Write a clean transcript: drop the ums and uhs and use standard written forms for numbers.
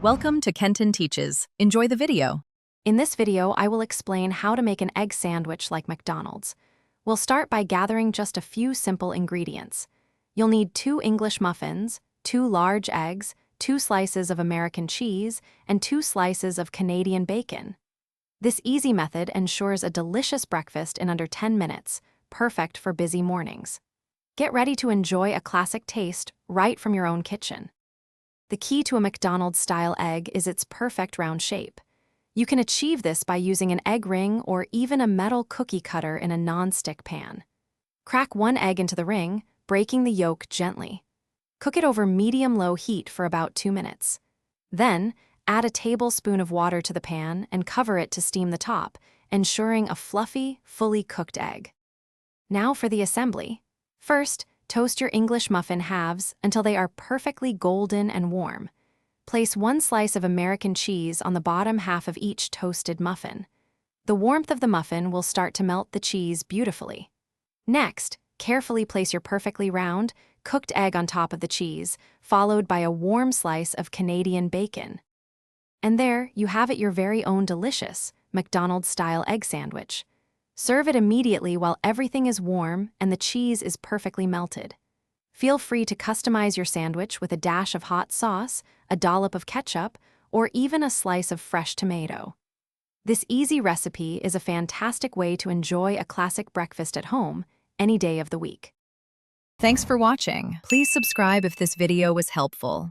Welcome to Kenton Teaches. Enjoy the video. In this video, I will explain how to make an egg sandwich like McDonald's. We'll start by gathering just a few simple ingredients. You'll need 2 English muffins, 2 large eggs, 2 slices of American cheese, and 2 slices of Canadian bacon. This easy method ensures a delicious breakfast in under 10 minutes, perfect for busy mornings. Get ready to enjoy a classic taste right from your own kitchen. The key to a McDonald's-style egg is its perfect round shape. You can achieve this by using an egg ring or even a metal cookie cutter in a non-stick pan. Crack 1 egg into the ring, breaking the yolk gently. Cook it over medium-low heat for about 2 minutes. Then, add a tablespoon of water to the pan and cover it to steam the top, ensuring a fluffy, fully cooked egg. Now for the assembly. First, toast your English muffin halves until they are perfectly golden and warm. Place 1 slice of American cheese on the bottom half of each toasted muffin. The warmth of the muffin will start to melt the cheese beautifully. Next, carefully place your perfectly round, cooked egg on top of the cheese, followed by a warm slice of Canadian bacon. And there, you have it, your very own delicious McDonald's-style egg sandwich. Serve it immediately while everything is warm and the cheese is perfectly melted. Feel free to customize your sandwich with a dash of hot sauce, a dollop of ketchup, or even a slice of fresh tomato. This easy recipe is a fantastic way to enjoy a classic breakfast at home any day of the week. Thanks for watching. Please subscribe if this video was helpful.